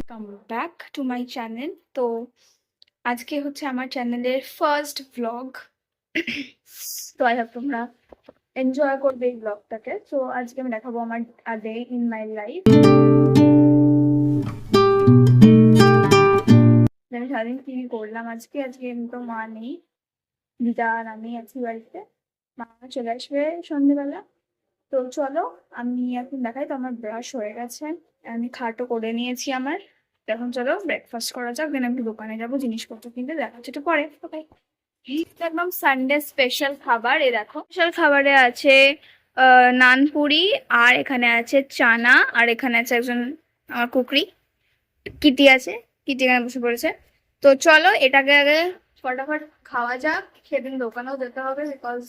Come back to my channel. তো আজকে হচ্ছে আমার চ্যানেলের ফার্স্ট ভ্লগ। তো আই হোপ তোমরা এনজয় করবে এই ব্লগটাকে। তো আজকে আমি দেখাবো আমার ডে ইন মাই লাইফ। আমি সারাদিন কি করলাম আজকে। আমি তো মা নেই, দিদা আর আমি আছি বাড়িতে। মা চলে আসবে সন্ধ্যেবেলা। তো চলো আমি এখন দেখাই। তো আমার ব্রাশ হয়ে গেছে, আমি খাটও করে নিয়েছি আমার। তো এখন চলো ব্রেকফাস্ট করা যাক, দেন আমি দোকানে যাবো জিনিসপত্র কিনতে। দেখা হচ্ছে একটু পরে। ওকে, একদম সানডে স্পেশাল খাবার। এ দেখো, স্পেশাল খাবারে আছে নানপুরি, আর এখানে আছে চানা, আর এখানে আছে একজন আমার কুকরি কিটি আছে। কিটি এখানে বসে পড়েছে। তো চলো এটাকে আগে ফটাফট খাওয়া যাক। সেদিন দোকানেও যেতে হবে, বিকজ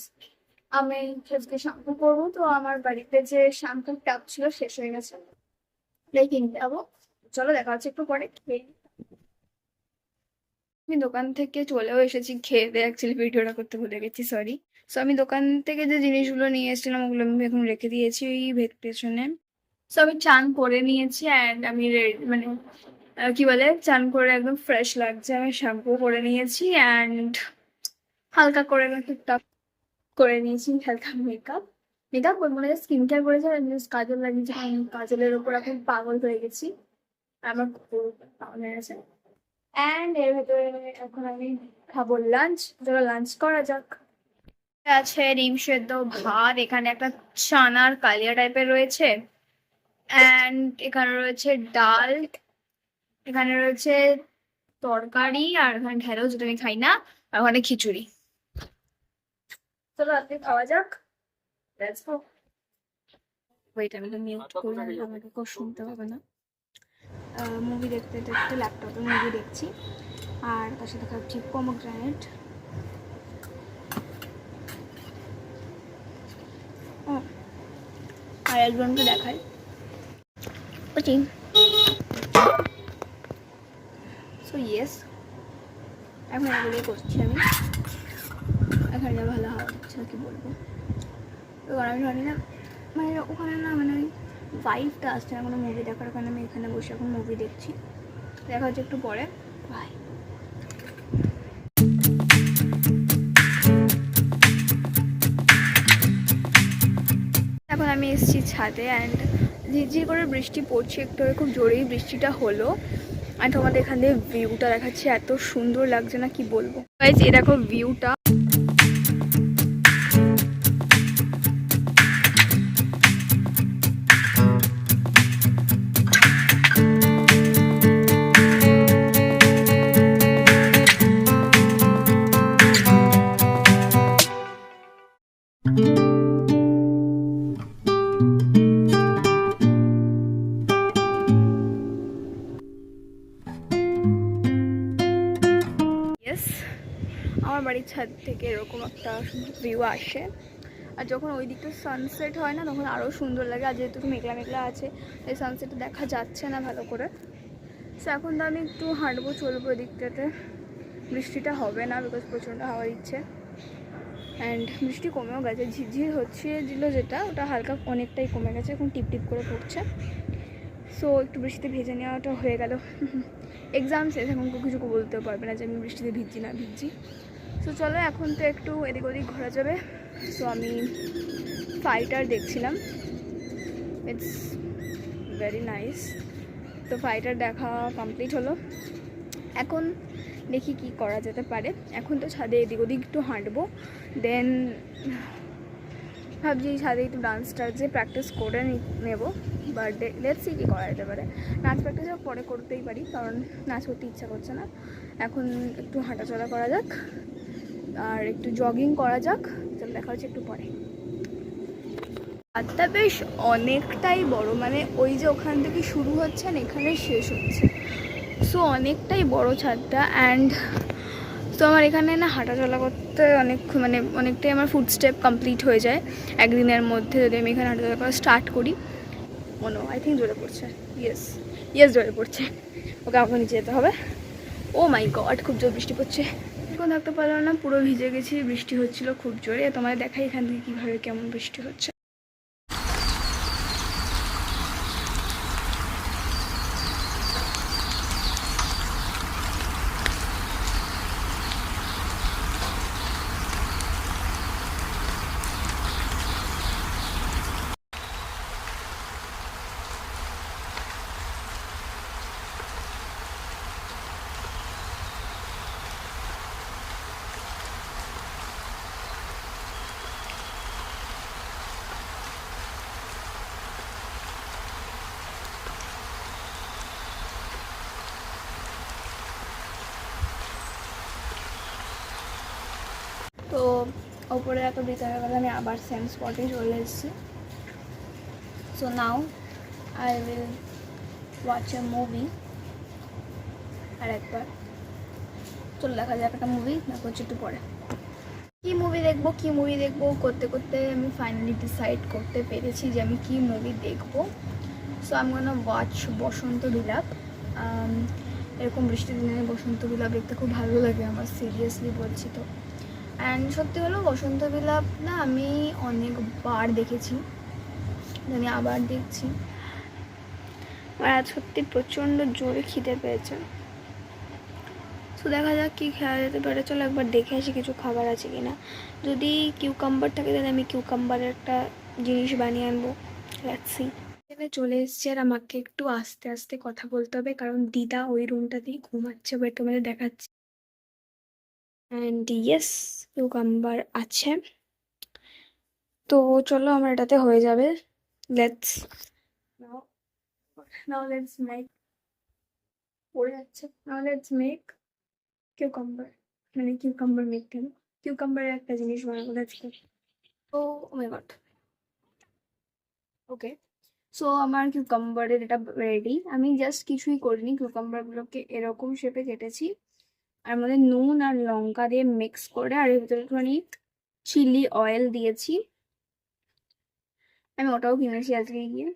আমি আজকে শ্যাম্পু করবো। তো আমার বাড়িতে যে শ্যাম্পুর টাব ছিল শেষ হয়ে গেছে, তাই কিনতে যাবো। চলো দেখা হচ্ছে একটু পরে। খেয়ে আমি দোকান থেকে চলেও এসেছি, খেয়ে দিয়ে অ্যাকচুয়ালি ভিডিওটা করতে ভুলে গেছি, সরি। সো আমি দোকান থেকে যে জিনিসগুলো নিয়ে এসেছিলাম ওগুলো আমি এখন রেখে দিয়েছি ওই পেছনে। সো আমি চান করে নিয়েছি অ্যান্ড আমি মানে কি বলে, চান করে একদম ফ্রেশ লাগছে। আমি শ্যাম্পু করে নিয়েছি অ্যান্ড হালকা করে টুকটাক করে নিয়েছি হালকা মেকআপ। মেকআপ মনে হয় স্কিন কেয়ার করেছে আর কাজল লাগিয়েছি, কারণ কাজলের ওপর এখন পাগল হয়ে গেছি। আমার পাগল হয়ে গেছে। অ্যান্ড এর ভেতরে এখন আমি খাবো লাঞ্চ। চলো লাঞ্চ করা যাক। আছে ডিম সেদ্ধ, ভাত, এখানে একটা চানার কালিয়া টাইপের রয়েছে, অ্যান্ড এখানে রয়েছে ডাল, এখানে রয়েছে তরকারি, আর এখানে ঢেঁড়স যেটা আমি খাই না, আর ওখানে খিচুড়ি। চলো রাত্রে খাওয়া যাক। Let's go. ওয়েট, আমি তো মিউট করলাম, আমাকে কেউ শুনতে হবে না। মুভি দেখতে দেখতে ল্যাপটপে মুভি দেখছি, আর তার সাথে খাচ্ছি পমোগ্রানেট। আর একজনকে দেখাই বুঝি। সো ইয়েস, এখন এগুলোই করছি আমি। এখানে যা ভালো হাওয়া দিচ্ছে, কি বলবো। তো আমি জানি না, মানে ওখানে না, মানে ওই ভাইবটা আসছে না কোনো মুভি দেখার। ওখানে আমি এখানে বসে এখন মুভি দেখছি। দেখা হচ্ছে একটু পরে, বাই। এখন আমি এসেছি ছাদে অ্যান্ড ঝিরঝির করে বৃষ্টি পড়ছে একটু, খুব জোরেই বৃষ্টিটা হলো। আর তোমাদের এখান থেকে ভিউটা দেখাচ্ছে, এত সুন্দর লাগছে না কি বলবো। গাইস এই দেখো ভিউটা। আমার বাড়ির ছাদ থেকে এরকম একটা ভিউ আসে, আর যখন ওই দিকটা সানসেট হয় না তখন আরও সুন্দর লাগে। আর যেহেতু মেঘলা মেঘলা আছে, এই সানসেটটা দেখা যাচ্ছে না ভালো করে। সো এখন তো আমি একটু হাঁটবো, চলবো ওই দিকটাতে। বৃষ্টিটা হবে না বিকজ প্রচণ্ড হাওয়া দিচ্ছে অ্যান্ড বৃষ্টি কমেও গেছে। ঝিরঝির হচ্ছিল যেটা, ওটা হালকা অনেকটাই কমে গেছে, এখন টিপ টিপ করে পড়ছে। সো একটু বৃষ্টিতে ভেজে নেওয়াটা হয়ে গেল। এক্সাম শেষ, এখন কিছু বলতেও পারবে না যে আমি বৃষ্টিতে ভিজছি না ভিজছি। সো চলো এখন তো একটু এদিক ওদিক ঘোরা যাবে। সো আমি ফাইটার দেখছিলাম, ইটস ভেরি নাইস। তো ফাইটার দেখা কমপ্লিট হলো। এখন দেখি কি করা যেতে পারে। এখন তো ছাদে এদিক ওদিক একটু হাঁটবো, দেন ভাবছি ছাদে একটু ডান্স টান্সে প্র্যাকটিস করে নেবো। বাট লেটস সি কী করা যেতে পারে। নাচ প্র্যাকটিসও পরে করতেই পারি, কারণ নাচ করতে ইচ্ছা করছে না। এখন একটু হাঁটাচলা করা যাক আর একটু জগিং করা যাক। চল দেখা হচ্ছে একটু পরে। ছাদটা বেশ অনেকটাই বড়, মানে ওই যে ওখান থেকে শুরু হচ্ছে না এখানে শেষ হচ্ছে। সো অনেকটাই বড় ছাদটা। অ্যান্ড তো আমার এখানে না হাঁটাচলা করতে অনেকটাই আমার ফুড স্টেপ কমপ্লিট হয়ে যায় একদিনের মধ্যে, যদি আমি এখানে হাঁটাচলা করা স্টার্ট করি। আই থিঙ্ক জোরে পড়ছে। ইয়েস জোরে পড়ছে। ওকে আমাকে নিচে যেতে হবে। ও মাই গড, খুব জোর বৃষ্টি পড়ছে। এখন থাকতে পারলাম না, পুরো ভিজে গেছি, বৃষ্টি হচ্ছিল খুব জোরে। তোমাদের দেখাই এখান থেকে কীভাবে কেমন বৃষ্টি হচ্ছে। ওপরে এত বিকালে বেলা আমি আবার সেম স্পটে চলে এসেছি। So now I will watch a movie. আর একবার চলো দেখা যাক একটা মুভি, দেখো হচ্ছে একটু পরে কী মুভি দেখবো করতে করতে আমি ফাইনালি ডিসাইড করতে পেরেছি যে আমি কী মুভি দেখবো। সো আমি গোনা ওয়াচ বসন্ত বিলাপ। এরকম বৃষ্টির দিনে বসন্ত বিলাপ দেখতে খুব ভালো লাগে আমার, সিরিয়াসলি বলছি তো। অ্যান্ড সত্যি হলো বসন্ত বিলাপ না আমি অনেকবার দেখেছি, আমি আবার দেখছি। আর আজ সত্যি প্রচণ্ড জোরে খিদে পেয়েছে। তো দেখা যাক কী খাওয়া যেতে পারে। চলো একবার দেখে আসি কিছু খাবার আছে কি না। যদি কিউকাম্বার থাকে তাহলে আমি কিউকাম্বারের একটা জিনিস বানিয়ে আনবো। Let's see. এখানে চলে এসছি আর আমাকে একটু আস্তে আস্তে কথা বলতে হবে, কারণ দিদা ওই রুমটাতেই ঘুমাচ্ছে, বাট তোমাদের দেখাচ্ছি। অ্যান্ড ইয়েস, কিউকাম্বার আছে। তো চলো আমার এটাতে হয়ে যাবে। Let's now now let's make, পড়ে যাচ্ছে। নাও লেটস মেক কিউকাম্বার, মানে কিউকাম্বার মেক কেন, কিউকাম্বারের একটা জিনিস বানাবো আজকে। ও মাই গড, ওকে। সো আমার কিউকাম্বারের এটা রেডি। আমি জাস্ট কিছুই করিনি, কিউকাম্বারগুলোকে এরকম শেপে কেটেছি, আর মধ্যে নুন আর লঙ্কা দিয়ে মিক্স করে, আর এর ভিতরে একটুখানি চিলি অয়েল দিয়েছি। আমি ওটাও কিনেছি আজকে গিয়ে।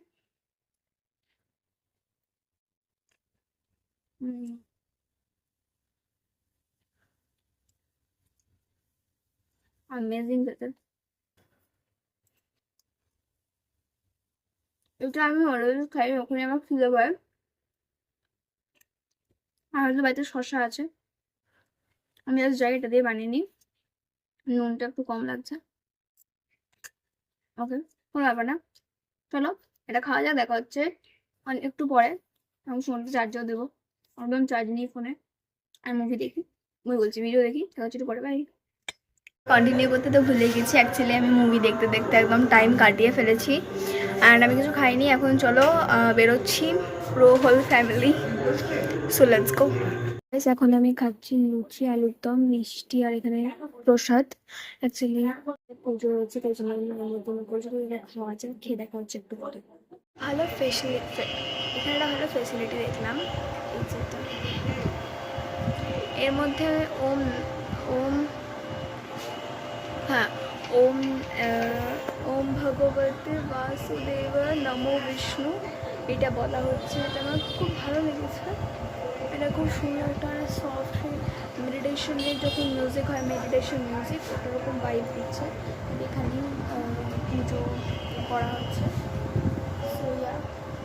অ্যামেজিং খেতে। এটা আমি অলওয়েজ খাই যখনই আমার খিদে পায়। আর হয়তো বাড়িতে শসা আছে, আমি জাস্ট যাই এটা দিয়ে বানিয়ে নিই। নুনটা একটু কম লাগছে, ওকে কোনো ব্যাপার না। চলো এটা খাওয়া যাক, দেখা হচ্ছে একটু পরে। আমি ফোনটা চার্জও দেবো, একদম চার্জ নিই ফোনে, আর মুভি দেখি, মুভি বলছি ভিডিও দেখি। দেখা হচ্ছে একটু পরে, বাই। কন্টিনিউ করতে তো ভুলে গেছি, অ্যাকচুয়ালি আমি মুভি দেখতে দেখতে একদম টাইম কাটিয়ে ফেলেছি। অ্যান্ড আমি কিছু খাইনি, এখন চলো বেরোচ্ছি প্রো whole family. So let's go. এখন আমি খাচ্ছি লুচি, আলুর দম, মিষ্টি, আর এখানে প্রসাদ। অ্যাকচুয়ালি পুজো হচ্ছে তাই জন্য খাওয়া যায়, খেয়ে দেখা হচ্ছে একটু পরে। ভালো ফেসিলিটি, এখানে একটা ভালো ফেসিলিটি দেখলাম। এই যেটা এর মধ্যে ওম ওম হ্যাঁ ওম ওম ভগবতে বাসুদেব নমো বিষ্ণু, এটা বলা হচ্ছে। এটা আমার খুব ভালো লেগেছে। এটা খুব সুন্দর, একটা সফট মেডিটেশনের যখন মিউজিক হয়, মেডিটেশন মিউজিক ওরকম ভাইব দিচ্ছে। এখানেই পুজো করা হচ্ছে। So yeah,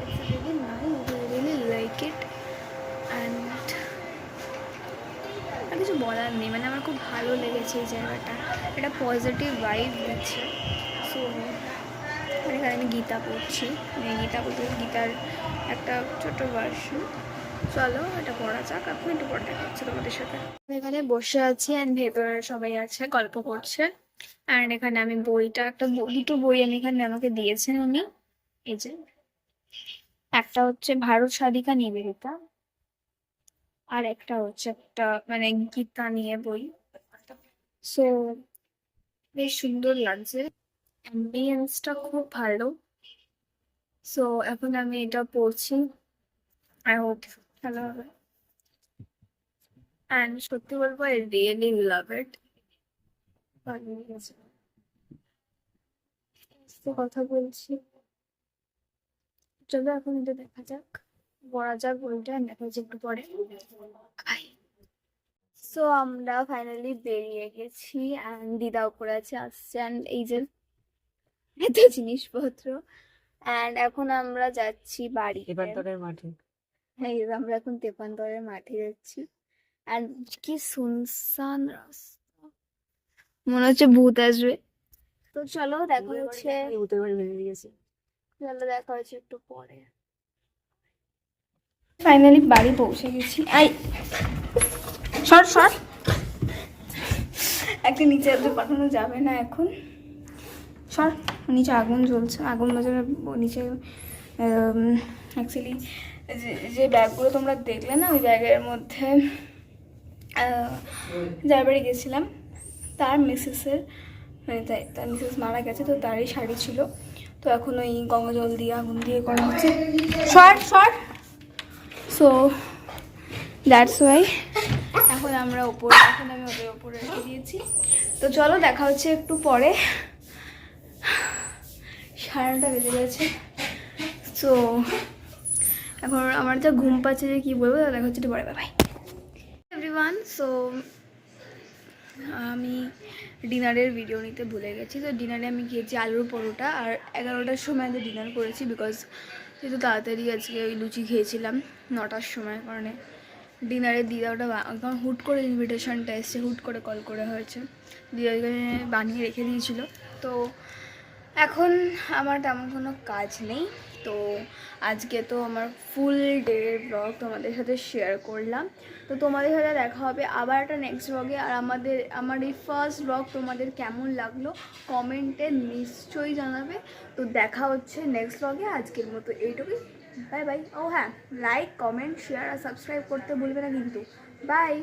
it's really nice, I really like it. And আর কিছু বলার নেই, মানে আমার খুব ভালো লেগেছে এই জায়গাটা, এটা পজিটিভ ভাইব দিচ্ছে। সো এখানে আমি গীতা পড়ছি, মানে গীতা বলতে গীতার একটা ছোটো ভার্সন। চলো এটা পড়া যাক, এখন একটু পড়া দেখা হচ্ছে তোমাদের সাথে। এখানে বসে আছি অ্যান্ড ভেতরে সবাই আছে, গল্প করছে। অ্যান্ড এখানে আমি বইটা দুটো বই আমি এখানে আমাকে দিয়েছেন উনি। এই যে একটা হচ্ছে ভারত স্বাধিকা নিবেদিতা, আর একটা হচ্ছে একটা মানে গীতা নিয়ে বই। সো বেশ সুন্দর লাগছে, অ্যাম্বিয়েন্সটা খুব ভালো। সো এখন আমি এটা পড়ছি, আই হোপ ভালো হবে। অ্যান্ড সত্যি বলবো আই রিয়েলি লাভ ইট। কথা বলছি, চলো এখন এটা দেখা যাক, পড়া যাক বইটা, দেখা যাচ্ছে একটু পরে। সো আমরা ফাইনালি বেরিয়ে গেছি, অ্যান্ড দিদা উপরে আছে, আসছে। অ্যান্ড এই যে এত জিনিসপত্র, অ্যান্ড এখন আমরা যাচ্ছি বাড়ি, তেপান্তরের মাঠে। হ্যাঁ, আমরা এখন তেপান্তরের মাঠে যাচ্ছি। অ্যান্ড কি সুনসান রাস্তা, মনে হচ্ছে ভূত আসবে। তো চলো দেখা হচ্ছে, চলো দেখা হচ্ছে একটু পরে। ফাইনালি বাড়ি পৌঁছে গেছি। শর্ট একটা নিচে একটু পাঠানো যাবে না এখন, সর। নিচে আগুন জ্বলছে, আগুন বাজারে নিচে। অ্যাকচুয়ালি যে ব্যাগগুলো তোমরা দেখলে না, ওই জায়গার মধ্যে যার বাড়ি গেছিলাম তার মিসেসের মানে তার মিসেস মারা গেছে, তো তারই শাড়ি ছিল। তো এখন ওই গঙ্গা জল দিয়ে আগুন দিয়ে করা হচ্ছে, short short. So that's why এখন আমি ওদের ওপরে রেখে দিয়েছি। তো চলো দেখা হচ্ছে একটু পরে। 9:30 বেজে গেছে। সো এখন আমার যা ঘুম পাচ্ছে যে কী বলবো, দেখা হচ্ছে একটু পরে। By everyone. সো আমি ডিনারের ভিডিও নিতে ভুলে গেছি। তো ডিনারে আমি খেয়েছি আলুর পরোটা, আর 11টার সময় আমি ডিনার করেছি, বিকজ যেহেতু তাড়াতাড়ি আজকে ওই লুচি খেয়েছিলাম 9টার সময়, কারণে ডিনারে দিদা ওটা কারণ হুট করে ইনভিটেশনটা এসছে, হুট করে কল করে হয়েছে, দিদা ওইখানে বানিয়ে রেখে দিয়েছিলো। তো এখন আমার তেমন কোনো কাজ নেই, তো আজকে তো আমার ফুল ডের ব্লগ তোমাদের সাথে শেয়ার করলাম। তো তোমাদের সাথে দেখা হবে আবার একটা নেক্সট ব্লগে। আর আমার এই ফার্স্ট ব্লগ তোমাদের কেমন লাগলো কমেন্টে নিশ্চয়ই জানাবে। তো দেখা হচ্ছে নেক্সট ব্লগে। আজকের মতো এইটুকুই, বাই বাই। ও হ্যাঁ, লাইক কমেন্ট শেয়ার আর সাবস্ক্রাইব করতে ভুলবে না কিন্তু। বাই।